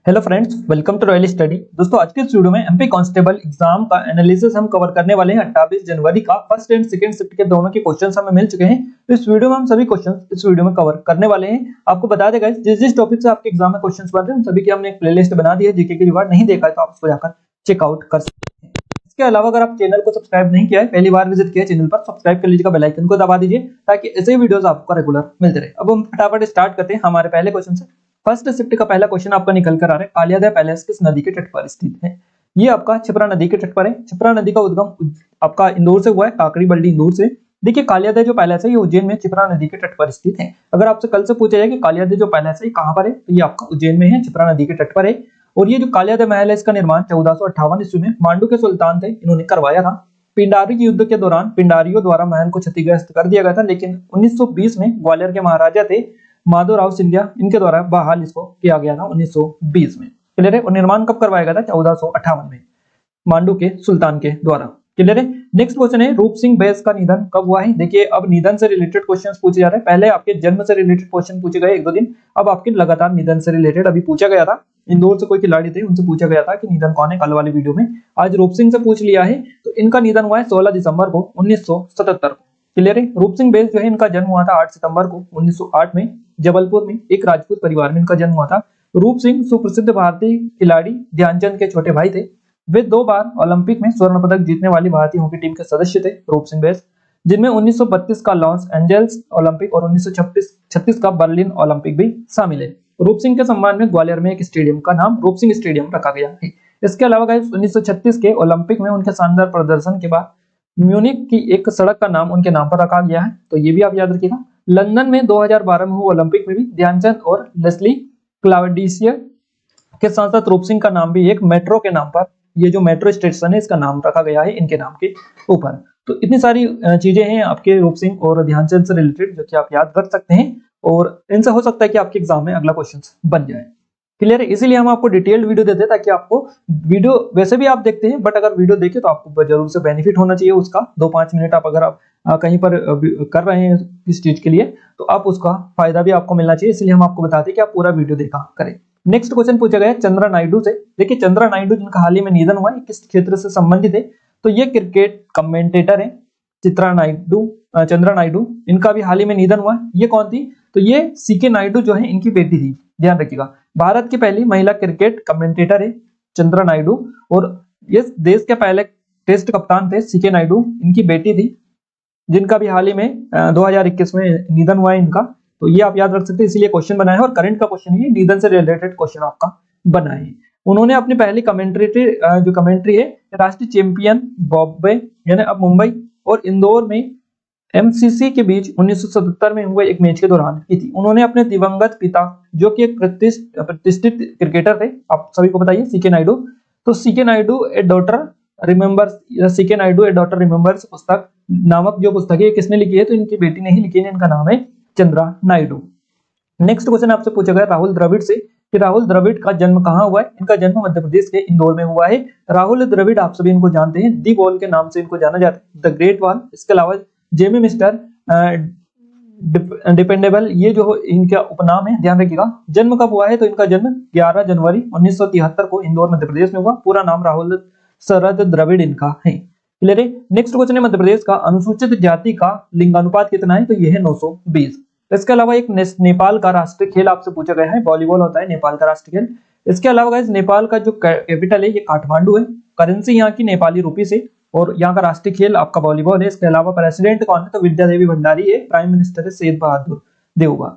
Hello friends, welcome to royal study. दोस्तों, आज के इस वीडियो में एमपी कांस्टेबल एग्जाम का एनालिसिस हम कवर करने वाले हैं। 28 जनवरी का फर्स्ट एंड सेकंड शिफ्ट के दोनों के क्वेश्चंस हमें मिल चुके हैं। तो इस वीडियो में हम सभी क्वेश्चंस इस वीडियो में कवर करने वाले हैं। आपको बता दें गाइस, जिस टॉपिक से आपके एग्जाम में क्वेश्चंस बन रहे हैं उन सभी की हमने एक प्लेलिस्ट बना दी है। जीके की रिवार्ड नहीं देखा है तो आप उसको जाकर चेकआउट कर सकते हैं। इसके अलावा अगर आप चैनल को सब्सक्राइब नहीं किया है, पहली बार विजिट किया है चैनल पर, सब्सक्राइब कर लीजिएगा, बेल आइकन को दबा दीजिए ताकि ऐसे वीडियोस आपको रेगुलर मिलते रहे। अब हम फटाफट स्टार्ट करते हैं हमारे पहले क्वेश्चन से। फर्स्ट शिफ्ट का पहला क्वेश्चन आपका निकल कर आ रहा है, कालियादह पैलेस किस नदी के तट पर स्थित है? ये आपका क्षिप्रा नदी के तट पर है। क्षिप्रा नदी का उद्गम आपका इंदौर से हुआ है, काकड़ी बल्डी इंदौर से। देखिए, कालियादह जो पैलेस है ये उज्जैन में क्षिप्रा नदी के तट पर स्थित है। अगर आपसे कल से पूछा जाए कि कालियादह जो पैलेस है कहां पर है, तो ये आपका उज्जैन में है, क्षिप्रा नदी के तट पर है। और ये जो कालियादह महल है इसका निर्माण 1458 ईस्वी में मांडू के सुल्तान थे, इन्होंने करवाया था। पिंडारी युद्ध के दौरान पिंडारियों द्वारा महल को क्षतिग्रस्त कर दिया गया था, लेकिन 1920 में ग्वालियर के महाराजा थे माधवराव सिंधिया, इनके द्वारा बहाल इसको किया गया था 1920 में। क्लियर है? और निर्माण कब करवाया गया था? 1458 में मांडू के सुल्तान के द्वारा। क्लियर है? नेक्स्ट क्वेश्चन है, रूप सिंह बैस का निधन कब हुआ है? देखिए, अब निधन से रिलेटेड क्वेश्चंस पूछे जा रहे हैं। पहले आपके जन्म से रिलेटेड क्वेश्चन पूछे गए एक दो दिन, अब आपके लगातार निधन से रिलेटेड अभी पूछा गया था। इंदौर से कोई खिलाड़ी थे, उनसे पूछा गया था कि निधन कौन है, कल वाली वीडियो में। आज रूप सिंह से पूछ लिया है, तो इनका निधन हुआ है 16 दिसंबर को 1977 को। क्लियर है? रूप सिंह बैस जो है इनका जन्म हुआ था 8 सितंबर को 1908 में जबलपुर में, एक राजपूत परिवार में इनका जन्म हुआ था। रूप सिंह सुप्रसिद्ध भारतीय खिलाड़ी ध्यानचंद के छोटे भाई थे। वे 2 बार ओलंपिक में स्वर्ण पदक जीतने वाली भारतीय हॉकी टीम के सदस्य थे रूप सिंह बैस, जिनमें 1932 का लॉस एंजल्स ओलंपिक और 1936 का बर्लिन ओलंपिक भी शामिल है। रूप सिंह के सम्मान में ग्वालियर में एक स्टेडियम का नाम रूप सिंह स्टेडियम रखा गया है। इसके अलावा गाइस 1936 के ओलंपिक में उनके शानदार प्रदर्शन के बाद म्यूनिक की एक सड़क का नाम उनके नाम पर रखा गया है, तो ये भी आप याद रखिएगा। लंदन में 2012 में हुए ओलंपिक में भी ध्यानचंद और लेस्ली क्लाउडिशिया के साथ साथ रूप सिंह का नाम भी एक मेट्रो के नाम पर, ये जो मेट्रो स्टेशन है इसका नाम रखा गया है इनके नाम के ऊपर। तो इतनी सारी चीजें हैं आपके रूप सिंह और ध्यानचंद से रिलेटेड जो कि आप याद रख सकते हैं, और इनसे हो सकता है कि आपके एग्जाम में अगला क्वेश्चन बन जाए। क्लियर है? इसीलिए हम आपको डिटेल्ड वीडियो देते हैं ताकि आपको वीडियो वैसे भी आप देखते हैं, बट अगर वीडियो देखें तो आपको जरूर से बेनिफिट होना चाहिए उसका। 2-5 मिनट आप अगर आप कहीं पर कर रहे हैं किस चीज के लिए, तो आप उसका फायदा भी आपको मिलना चाहिए, इसलिए हम आपको बताते हैं कि आप पूरा वीडियो देखा करें। नेक्स्ट क्वेश्चन पूछा गया है चंद्रा नायडू से। देखिए, चंद्रा नायडू जिनका हाल ही में निधन हुआ है, किस क्षेत्र से संबंधित है? तो ये क्रिकेट कमेंटेटर है चंद्रा नायडू, इनका भी हाल ही में निधन हुआ है। ये कौन थी? तो ये सीके नायडू जो है इनकी बेटी थी, ध्यान रखिएगा। भारत की पहली महिला क्रिकेट कमेंटेटर है चंद्रा नायडू, और ये देश के पहले टेस्ट कप्तान थे सीके नायडू, इनकी बेटी थी, जिनका भी हाल ही में 2021 में निधन हुआ है इनका। तो ये आप याद रख सकते हैं, इसीलिए क्वेश्चन बनाया है, और करंट का क्वेश्चन ये निधन से रिलेटेड क्वेश्चन आपका बना है। उन्होंने अपनी पहली कमेंट्री है राष्ट्रीय चैंपियन बॉम्बे यानी अब मुंबई और इंदौर में एमसीसी के बीच 1977 में हुए एक मैच के दौरान की थी। उन्होंने अपने दिवंगत पिता, जो कि एक प्रतिष्ठित क्रिकेटर थे, आप सभी को बताइए, सीके नायडू। तो CK Naidu a daughter remembers पुस्तक नामक जो पुस्तक है किसने लिखी है? तो इनकी बेटी ने ही लिखी है, इनका नाम है चंद्रा नायडू। नेक्स्ट क्वेश्चन आपसे पूछा गया राहुल द्रविड़ से कि राहुल द्रविड़ का जन्म कहाँ हुआ है? इनका जन्म मध्य प्रदेश के इंदौर में हुआ है। राहुल द्रविड़ आप सभी इनको जानते हैं, दी वॉल के नाम से इनको जाना जाता है, द ग्रेट वॉल। इसके अलावा जेमी मिस्टर डिपेंडेबल, ये जो इनका उपनाम है, ध्यान रखिएगा। जन्म कब हुआ है? तो इनका जन्म 11 जनवरी 1973 को इंदौर मध्य प्रदेश में हुआ। पूरा नाम राहुल शरद द्रविड़ इनका है। क्लियर है? नेक्स्ट क्वेश्चन है मध्य प्रदेश का अनुसूचित जाति का लिंगानुपात कितना है? तो ये है 920। इसके अलावा एक नेपाल का राष्ट्रीय खेल आपसे पूछा गया है, वॉलीबॉल होता है नेपाल का राष्ट्रीय खेल। इसके अलावा गाइस नेपाल का जो कैपिटल है ये काठमांडू है, करेंसी यहाँ की नेपाली रुपी से, और यहाँ का राष्ट्रीय खेल आपका वॉलीबॉल है। इसके अलावा प्रेसिडेंट कौन है? तो विद्या देवी भंडारी है। प्राइम मिनिस्टर है सैयद बहादुर देवबा।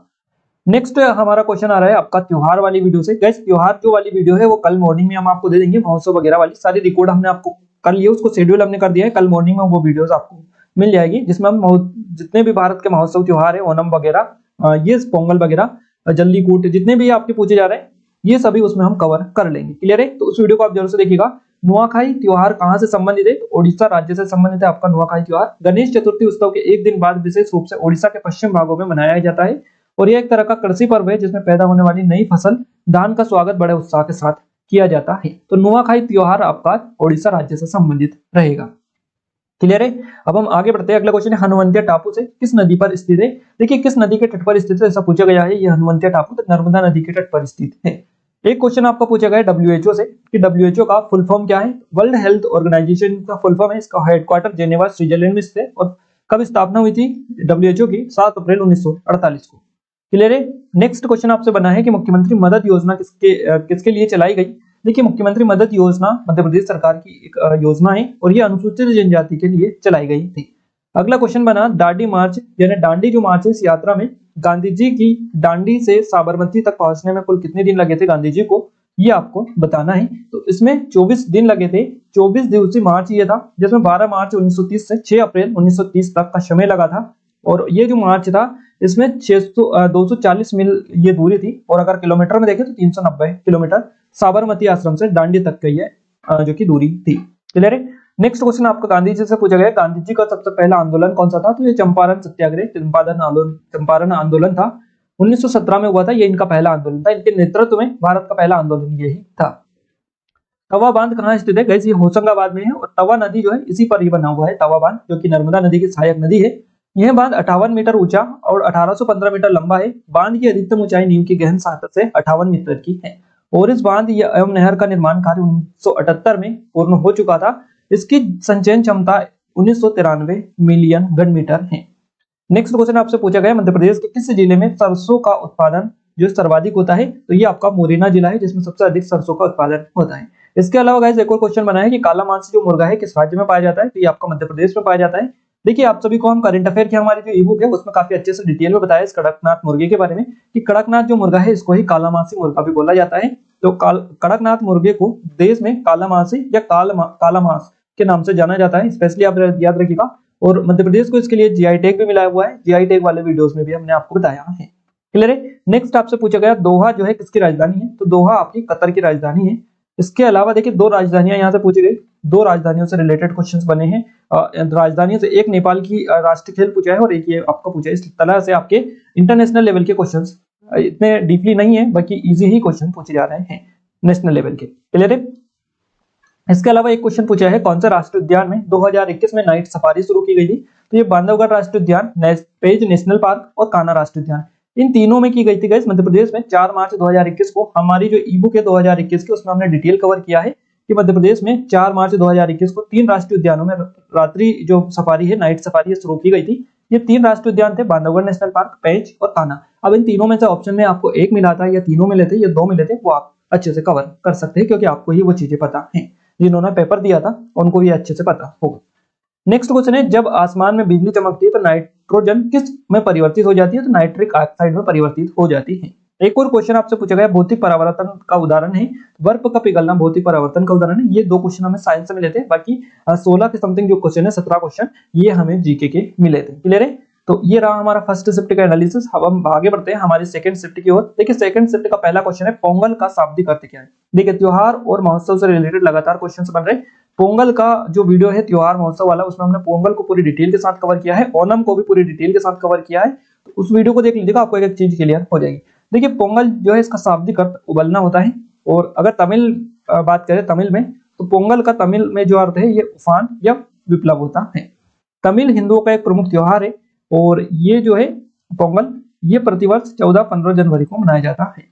नेक्स्ट हमारा क्वेश्चन आ रहा है आपका त्योहार वाली वीडियो से। गाइस, त्योहार जो वाली वीडियो है वो कल मॉर्निंग में हम आपको दे देंगे, महोत्सव वगैरह वाली सारी रिकॉर्ड हमने आपको कर लिया, उसको शेड्यूल हमने कर दिया है। कल मॉर्निंग में वो वीडियोस आपको मिल जाएगी, जिसमें हम जितने भी भारत के महोत्सव त्योहार है, ओणम वगैरह, ये पोंगल वगैरह, जल्लीकूट, जितने भी आपके पूछे जा रहे हैं ये सभी उसमें हम कवर कर लेंगे। क्लियर है? तो उस वीडियो को आप जरूर से देखिएगा। नुआखाई त्योहार कहां से संबंधित है? तो ओडिशा राज्य से संबंधित है आपका नुआखाई त्योहार। गणेश चतुर्थी उत्सव के एक दिन बाद विशेष रूप से ओडिशा के पश्चिम भागों में मनाया जाता है, और यह एक तरह का कृषि पर्व है जिसमें पैदा होने वाली नई फसल धान का स्वागत बड़े उत्साह के साथ किया जाता है। तो नुआखाई त्योहार आपका ओडिशा राज्य से संबंधित रहेगा। क्लियर है? अब हम आगे बढ़ते हैं। अगला क्वेश्चन है हनुवंतिया टापू से किस नदी पर स्थित है? देखिए, किस नदी के तट पर स्थित है ऐसा पूछा गया है। ये हनुवंतिया टापू तो नर्मदा नदी के तट पर स्थित है। एक क्वेश्चन आपका पूछा गया डब्ल्यूएचओ से कि डब्ल्यूएचओ का फुल फॉर्म क्या है। वर्ल्ड हेल्थ ऑर्गेनाइजेशन का फुल फॉर्म है। इसका हेडक्वार्टर जेनेवा स्विट्जरलैंड में स्थित है और कब स्थापना हुई थी डब्ल्यूएचओ की? 7 अप्रैल 1948 को। क्लियर है। नेक्स्ट क्वेश्चन आपसे बना है कि मुख्यमंत्री मदद योजना किसके लिए चलाई गई। देखिए, मुख्यमंत्री मदद योजना मध्य प्रदेश सरकार की एक योजना है और ये अनुसूचित जनजाति के लिए चलाई गई थी। अगला क्वेश्चन बना दांडी मार्च, यानी दांडी जो मार्च है, इस यात्रा में गांधी जी की दांडी से साबरमती तक पहुंचने में कुल कितने दिन लगे थे गांधी जी को, ये आपको बताना है। तो इसमें 24 दिन लगे थे। 24 दिवसीय मार्च ये था, जिसमें 12 मार्च 1930 से 6 अप्रैल 1930 तक का समय लगा था। और ये जो मार्च था इसमें 240 मील ये दूरी थी और अगर किलोमीटर में देखें तो 390 किलोमीटर साबरमती आश्रम से दांडी तक की है जो की दूरी थी। क्लियर है। नेक्स्ट क्वेश्चन आपका गांधी जी से पूछा गया, गांधी जी का सबसे पहला आंदोलन कौन सा था? तो ये चंपारण सत्याग्रह, चंपारण आंदोलन था, 1917 में हुआ था। ये इनका पहला आंदोलन था। इनके नेतृत्व में भारत का पहला आंदोलन यही था। तवा बांध कहाँ स्थित है? गाइस, ये होशंगाबाद में है और तवा नदी जो है इसी पर ही बना हुआ है तवा बांध, जो कि नर्मदा नदी की सहायक नदी है। यह बांध 58 मीटर ऊंचा और 1815 मीटर लंबा है। बांध की अधिकतम ऊंचाई नींव की गहन सतह से 58 मीटर की है और इस बांध एवं नहर का निर्माण कार्य 1978 में पूर्ण हो चुका था। इसकी संचयन क्षमता 1993 मिलियन घन मीटर है। नेक्स्ट क्वेश्चन आपसे पूछा गया, मध्य प्रदेश के किस जिले में सरसों का उत्पादन जो सर्वाधिक होता है? तो ये आपका मुरैना जिला है, जिसमें सबसे अधिक सरसों का उत्पादन होता है। इसके अलावा गाइस एक और क्वेश्चन बना है कि काला मांस जो मुर्गा है किस राज्य में पाया जाता है? तो ये आपका मध्य प्रदेश में पाया जाता है। देखिए, आप सभी को हम करंट अफेयर की हमारी जो ई बुक है उसमें काफी अच्छे से डिटेल में बताया इस कड़कनाथ मुर्गे के बारे में कि कड़कनाथ जो मुर्गा है इसको ही काला मांसी मुर्गा भी बोला जाता है। तो कड़कनाथ मुर्गे को देश में काला मांसी या काला मांस के नाम से जाना जाता है। स्पेशली आप याद रखिएगा। और मध्य प्रदेश को इसके लिए जीआई टैग भी मिला हुआ है। जीआई टैग वाले वीडियोस में भी हमने आपको बताया है। क्लियर है। नेक्स्ट आपसे पूछा गया, दोहा जो है किसकी राजधानी है? तो दोहा आपकी कतर की राजधानी है। इसके अलावा देखिए, दो राजधानियां यहाँ से पूछी गई, दो राजधानियों से रिलेटेड क्वेश्चंस बने हैं। राजधानियों से एक नेपाल की राष्ट्रीय खेल पूछा है और एक ये आपका पूछा है। इस तरह से आपके इंटरनेशनल लेवल के क्वेश्चंस इतने डीपली नहीं है, बाकी इजी ही क्वेश्चन पूछे जा रहे हैं नेशनल लेवल के। क्लियर है। इसके अलावा एक क्वेश्चन पूछा है, कौन से राष्ट्रीय उद्यान में 2021 में नाइट सफारी शुरू की गई थी? तो ये बांधवगढ़ राष्ट्रीय उद्यान, पेज नेशनल पार्क और कान्हा राष्ट्रीय उद्यान, इन तीनों में की गई थी गाइस मध्य प्रदेश में 4 मार्च 2021 को। हमारी जो ई बुक है 2021 की, उसमें हमने डिटेल कवर किया है कि मध्य प्रदेश में 4 मार्च 2021 को 3 राष्ट्रीय उद्यानों में रात्रि जो सफारी है, नाइट सफारी शुरू की गई थी। ये 3 राष्ट्रीय उद्यान थे, बांधवगढ़ नेशनल पार्क, पेंच और कान्हा। अब इन तीनों में से ऑप्शन में आपको एक मिला था या तीनों मिले थे या 2 मिले थे, वो आप अच्छे से कवर कर सकते हैं क्योंकि आपको ही वो चीजें पता है। जिन्होंने पेपर दिया था उनको ये अच्छे से पता होगा। नेक्स्ट क्वेश्चन है, जब आसमान में बिजली चमकती है तो नाइट्रोजन किस में परिवर्तित हो जाती है? तो नाइट्रिक ऑक्साइड में परिवर्तित हो जाती है। एक और क्वेश्चन आपसे पूछा गया, भौतिक परावर्तन का उदाहरण है, बर्फ का पिघलना भौतिक परावर्तन का उदाहरण है। ये 2 क्वेश्चन हमें साइंस से मिले थे, बाकी 16 के समथिंग जो क्वेश्चन है, 17 क्वेश्चन ये हमें जीके के मिले थे। क्लियर है। तो ये रहा हमारा फर्स्ट शिफ्ट का एनालिसिस। अब हम आगे बढ़ते हैं हमारी सेकंड शिफ्ट की ओर। देखिए, सेकंड शिफ्ट का पहला क्वेश्चन है, पोंगल का शाब्दिक अर्थ क्या है? देखिए, त्योहार और महोत्सव से रिलेटेड लगातार क्वेश्चंस बन रहे हैं। पोंगल का जो वीडियो है त्योहार महोत्सव वाला, उसमें हमने पोंगल को पूरी डिटेल के साथ कवर किया है, ओनम को भी पूरी डिटेल के साथ कवर किया है। तो उस वीडियो को देख लीजिएगा, आपको एक चीज क्लियर हो जाएगी। देखिए, पोंगल जो है इसका शाब्दिक अर्थ उबलना होता है। और अगर तमिल बात करें तमिल में, तो पोंगल का तमिल में जो अर्थ है ये उफान या विप्लव होता है। तमिल हिंदुओं का एक प्रमुख त्योहार है और ये जो है पोंगल, ये प्रतिवर्ष 14-15 जनवरी को मनाया जाता है।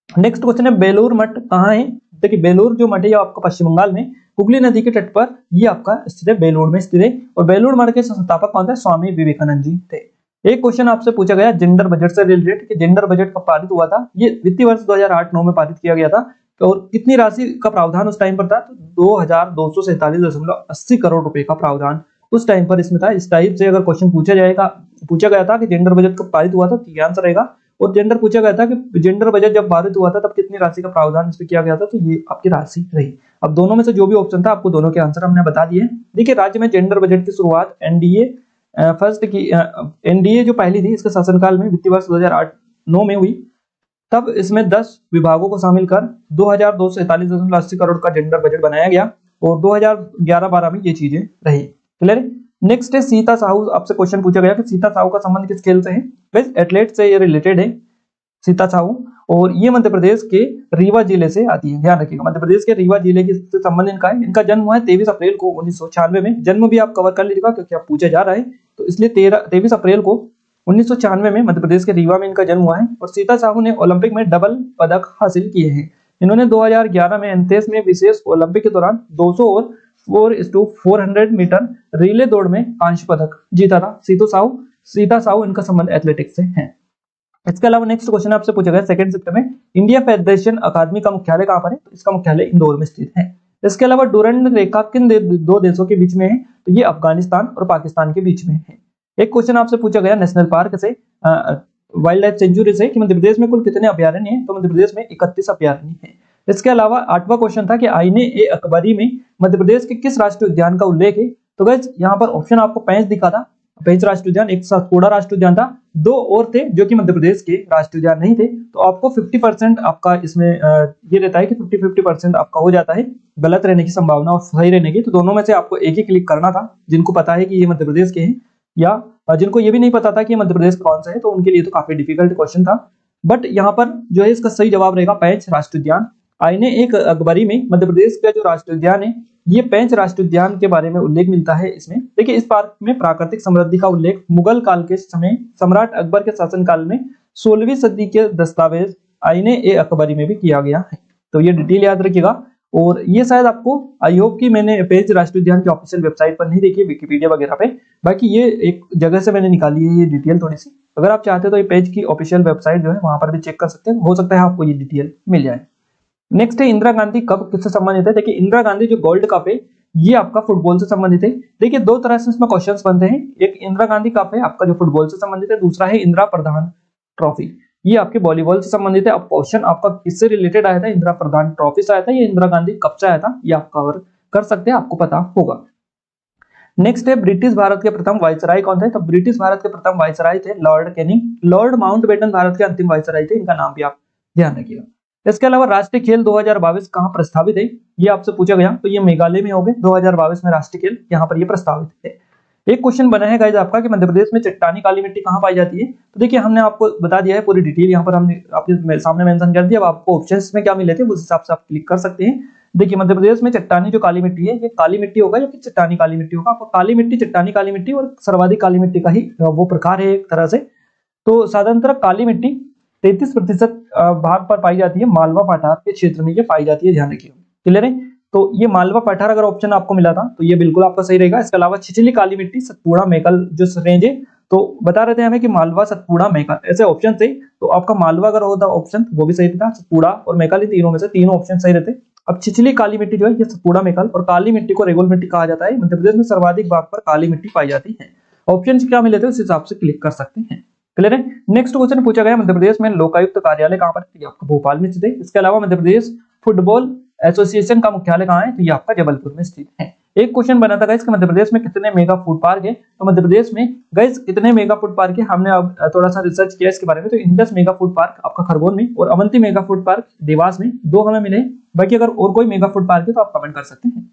नेक्स्ट क्वेश्चन है, बेलूर मठ कहाँ है? देखिए, बेलूर जो मठ है आपका पश्चिम बंगाल में हुगली नदी के तट पर ये आपका स्थित है, बेलूर में स्थित है। और बेलूर मठ के संस्थापक कौन थे? स्वामी विवेकानंद जी थे। एक क्वेश्चन आपसे पूछा गया जेंडर बजट से रिलेटेड कि जेंडर बजट कब पारित हुआ था? ये वित्तीय वर्ष 2008-9 में पारित किया गया था। और कितनी राशि का प्रावधान उस टाइम पर था? तो 2247.80 करोड़ रुपए का प्रावधान उस टाइम पर इसमें था। इस टाइप से अगर क्वेश्चन पूछा गया था कि जेंडर बजट कब पारित हुआ था, तो ये आंसर रहेगा। और जेंडर पूछा गया था कि जेंडर बजट जब पारित हुआ था तब कितनी राशि का प्रावधान इसमें किया गया था, तो ये आपकी राशि रही। अब दोनों में से जो भी ऑप्शन था आपको दोनों के आंसर हमने बता दिए। देखिए, राज्य में जेंडर बजट की शुरुआत एनडीए जो पहली थी इसके शासनकाल में वित्तीय वर्ष 2008-9 में हुई। तब इसमें 10 विभागों को शामिल कर 2247.80 करोड़ का जेंडर बजट बनाया गया और 2011-12 में ये चीजें रही। क्लियर। नेक्स्ट है सीता साहू। आपसे क्वेश्चन पूछा गया कि सीता साहू का संबंध किस खेल से है? बस एथलेट से ये रिलेटेड है सीता साहू, और ये मध्य प्रदेश के रीवा जिले से आती है। ध्यान रखिएगा, मध्य प्रदेश के रीवा जिले के संबंध इनका है। इनका जन्म हुआ है 23 अप्रैल को 1996 में। जन्म भी आप कवर कर लीजिएगा क्योंकि आप पूछा जा रहा है, तो इसलिए 23 अप्रैल को 1996 में मध्य प्रदेश के रीवा में इनका जन्म हुआ है और सीता साहू ने ओलंपिक में डबल पदक हासिल किए हैं। इन्होंने 2011 में एथेंस में विशेष ओलंपिक के दौरान 200 और 4x400 मीटर रिले दौड़ में कांस्य पदक जीता था। सीता साहू इनका संबंध एथलेटिक्स से है। इसके अलावा नेक्स्ट क्वेश्चन आपसे पूछा गया सेकंड शिफ्ट में, इंडिया फेडरेशन अकादमी का मुख्यालय कहां पर है? तो इसका मुख्यालय इंदौर में स्थित है। इसके अलावा डुरंड रेखा किन दो देशों के बीच में है? तो ये अफगानिस्तान और पाकिस्तान के बीच में है। एक क्वेश्चन आपसे पूछा गया नेशनल पार्क से, वाइल्ड लाइफ सेंचुरी से, कि मध्य प्रदेश में कुल कितने अभयारण्य हैं? तो मध्य प्रदेश में 31 अभयारण्य हैं। इसके अलावा 8वां क्वेश्चन था कि आईने ए अकबरी में मध्य प्रदेश के किस राष्ट्रीय उद्यान का उल्लेख है? तो गाइस यहाँ पर ऑप्शन आपको पेंच दिखा था, पेंच राष्ट्रीय उद्यान, एक सतपुड़ा राष्ट्रीय उद्यान था, 2 और थे जो कि मध्य प्रदेश के राष्ट्रीय उद्यान नहीं थे। तो आपको 50% आपका इसमें ये रहता है कि 50-50% आपका हो जाता है गलत रहने की संभावना और सही रहने की। तो दोनों में से आपको एक ही क्लिक करना था। जिनको पता है कि ये मध्य प्रदेश के हैं या जिनको ये भी नहीं पता था कि मध्य प्रदेश कौन सा है, तो उनके लिए तो काफी डिफिकल्ट क्वेश्चन था। बट यहाँ पर जो है इसका सही जवाब रहेगा पेंच राष्ट्रीय उद्यान। आईने एक अकबरी में मध्य प्रदेश का जो राष्ट्रीय उद्यान है, ये पेंच राष्ट्रीय उद्यान के बारे में उल्लेख मिलता है इसमें। देखिए इस पार्क में प्राकृतिक समृद्धि का उल्लेख मुगल काल के समय सम्राट अकबर के शासनकाल में 16वीं सदी के दस्तावेज आईने ए अकबरी में भी किया गया है। तो ये डिटेल याद रखिएगा। और ये शायद आपको आई होप कि मैंने पेंच राष्ट्रीय उद्यान की ऑफिशियल वेबसाइट पर नहीं देखी, विकिपीडिया वगैरह पे, बाकी ये एक जगह से मैंने निकाली है ये डिटेल थोड़ी सी। अगर आप चाहते हो तो ये पेंच की ऑफिशियल वेबसाइट जो है वहां पर भी चेक कर सकते हैं, हो सकता है आपको ये डिटेल मिल जाए। नेक्स्ट है इंदिरा गांधी कप किससे संबंधित है? देखिए इंदिरा गांधी जो गोल्ड कप है ये आपका फुटबॉल से संबंधित है। देखिए 2 तरह से इसमें क्वेश्चंस बनते हैं, एक इंदिरा गांधी कप है आपका जो फुटबॉल से संबंधित है, दूसरा है इंदिरा प्रधान ट्रॉफी, ये आपके वॉलीबॉल से संबंधित है। अब क्वेश्चन आपका किससे रिलेटेड आया था? इंदिरा प्रधान ट्रॉफी से आया था या इंदिरा गांधी कप से आया था? ये आप कवर कर सकते हैं, आपको पता होगा। नेक्स्ट है ब्रिटिश भारत के प्रथम वाइसराय कौन थे? तो ब्रिटिश भारत के प्रथम वाइसराय थे Lord Canning. Lord Mountbatten Bharat के अंतिम वाइसराय थे, इनका नाम भी आप ध्यान रखिएगा। इसके अलावा राष्ट्रीय खेल 2022 कहां प्रस्तावित है? ये आपसे पूछा गया, तो ये मेघालय में हो गए 2022 में राष्ट्रीय खेल यहाँ पर ये प्रस्तावित है। एक क्वेश्चन बना है गाइस आपका कि मध्य प्रदेश में चट्टानी काली मिट्टी कहां पाई जाती है? तो देखिए हमने आपको बता दिया है पूरी डिटेल, यहाँ पर हमने आपके सामने मेंशन कर दिया। अब आपको ऑप्शंस में क्या मिले थे उस हिसाब से आप क्लिक कर सकते हैं। देखिए मध्य प्रदेश में चट्टानी जो काली मिट्टी है, ये काली मिट्टी होगा या फिर चट्टानी काली मिट्टी होगा? आपको काली मिट्टी, चट्टानी काली मिट्टी और सर्वाधिक काली मिट्टी का ही वो प्रकार है एक तरह से। तो साधारणतः काली मिट्टी 33% भाग पर पाई जाती है, मालवा पठार के क्षेत्र में ये पाई जाती है, ध्यान रखिए। क्लियर है? तो ये मालवा पठार अगर ऑप्शन आपको मिला था तो ये बिल्कुल आपका सही रहेगा। इसके अलावा छिछली काली मिट्टी, सतपुड़ा, मेकल जो रेंज है, तो बता रहे थे हमें कि मालवा, सतपुड़ा, मेकल ऐसे ऑप्शन थे। तो आपका मालवा अगर होता ऑप्शन वो भी सही था, सतपुड़ा और मेकल, तीनों में से तीनों ऑप्शन सही रहते। अब छिछली काली मिट्टी जो है ये सतपुड़ा, मेकल और काली मिट्टी को रेगुल मिट्टी कहा जाता है। मध्य प्रदेश में सर्वाधिक भाग पर काली मिट्टी पाई जाती है। ऑप्शन क्या मिले थे उस हिसाब से क्लिक कर सकते हैं। क्लियर है? नेक्स्ट क्वेश्चन पूछा गया मध्य प्रदेश में लोकायुक्त कार्यालय कहां पर है? आपका भोपाल में स्थित है। इसके अलावा मध्य प्रदेश फुटबॉल एसोसिएशन का मुख्यालय कहां है? तो ये आपका जबलपुर में स्थित है। एक क्वेश्चन बना था गाइस कि मध्य प्रदेश में कितने मेगा फूड पार्क है? तो मध्य प्रदेश में गाइस कितने मेगा फूड पार्क है, हमने अब थोड़ा सा रिसर्च किया इसके बारे में। तो इंडस मेगा फूड पार्क आपका खरगोन में और Avanti mega food park Dewas में, 2 हमें मिले। बाकी अगर और कोई मेगा फूड पार्क है तो आप कमेंट कर सकते हैं।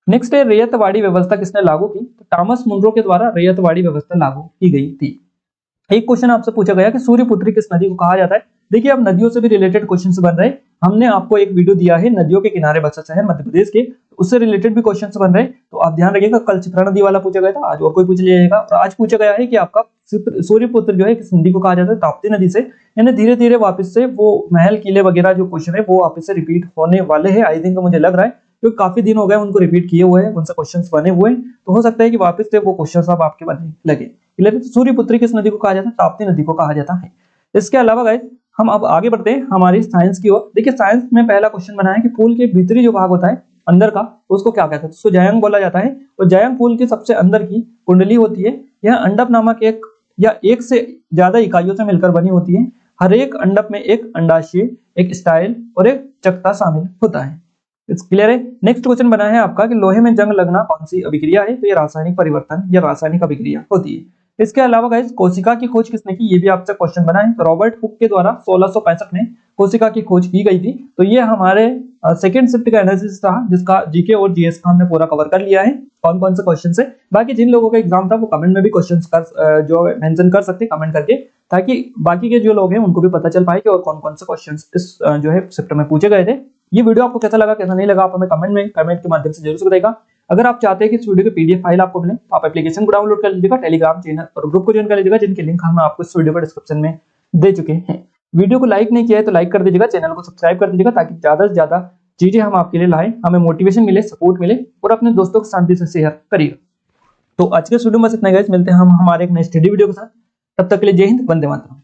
नेक्स्ट है रैयतवाड़ी व्यवस्था किसने लागू की? तो टॉमस मुनरो के द्वारा रैयतवाड़ी व्यवस्था लागू की गई थी। एक क्वेश्चन आपसे पूछा गया कि सूर्यपुत्री किस नदी को कहा जाता है? देखिए अब नदियों से भी रिलेटेड क्वेश्चंस बन रहे हैं। हमने आपको एक वीडियो दिया है नदियों के किनारे बसा शहर मध्य प्रदेश के, उससे रिलेटेड भी क्वेश्चंस बन रहे हैं। तो आप ध्यान रखिएगा, कल चित्रा नदी वाला पूछा गया था, आज और कोई पूछ लिया जाएगा। और आज पूछा गया है कि आपका सूर्यपुत्र जो है किस नदी को कहा जाता है? ताप्ती नदी से। यानी धीरे धीरे वापस से वो महल किले वगैरह जो क्वेश्चन है वो वापस से रिपीट होने वाले हैं। आई थिंक मुझे लग रहा है क्योंकि काफी दिन हो गए उनको रिपीट किए हुए हैं, उनसे क्वेश्चंस बने हुए हैं, तो हो सकता है कि वापस से वो क्वेश्चंस अब आपके बनने लगे। क्लियर? सूर्यपुत्री किस नदी को कहा जाता है? ताप्ती नदी को कहा जाता है। इसके अलावा गाइस हम अब आगे बढ़ते हैं हमारी साइंस की ओर। देखिए साइंस में पहला क्वेश्चन बना है कि फूल के भीतरी जो भाग होता है अंदर का, उसको क्या कहते हैं? उसको जायंग बोला जाता है। और जायंग फूल के सबसे अंदर की कुंडली होती है। यह अंडप नामक एक या एक से ज्यादा इकाइयों से मिलकर बनी होती है। हर एक अंडप में एक अंडाशय, एक स्टाइल और एक चकता शामिल होता है। क्लियर है? नेक्स्ट क्वेश्चन बना है आपका कि लोहे में जंग लगना कौन सी अभिक्रिया है? तो ये रासायनिक परिवर्तन या रासायनिक अभिक्रिया होती है। इसके अलावा गाइस कोशिका की खोज किसने की? ये भी आपसे क्वेश्चन बना है। तो रॉबर्ट हुक के द्वारा 1665 में कोशिका की खोज की गई थी। तो ये हमारे सेकंड शिफ्ट का एनालिसिस था जिसका जीके और जीएस का हमने पूरा कवर कर लिया है। कौन कौन से क्वेश्चन है, बाकी जिन लोगों का एग्जाम था वो कमेंट में भी क्वेश्चन कर जो मेंशन कर सकते हैं कमेंट करके, ताकि बाकी के जो लोग हैं उनको भी पता चल पाए कि और कौन कौन से क्वेश्चन इस जो है शिफ्ट में पूछे गए थे। ये वीडियो आपको कैसा लगा, कैसा नहीं लगा, आप हमें कमेंट के माध्यम से जरूर बताइएगा। अगर आप चाहते हैं कि इस वीडियो की पीडीएफ फाइल आपको मिले तो आप एप्लीकेशन को डाउनलोड कर लीजिएगा, टेलीग्राम चैनल और ग्रुप को ज्वाइन कर लीजिएगा, जिनके लिंक हम आपको इस वीडियो के डिस्क्रिप्शन में दे चुके हैं। वीडियो को लाइक नहीं किया है तो लाइक कर दीजिएगा, चैनल को सब्सक्राइब कर दीजिएगा ताकि ज्यादा से ज्यादा चीजें हम आपके लिए लाएं, हमें मोटिवेशन मिले, सपोर्ट मिले और अपने दोस्तों के शांति से शेयर करिएगा। तो आज के वीडियो में बस इतना ही गाइस, मिलते हैं हम हमारे एक नए स्टडी वीडियो के साथ। तब तक के लिए जय हिंद, वंदे मातरम।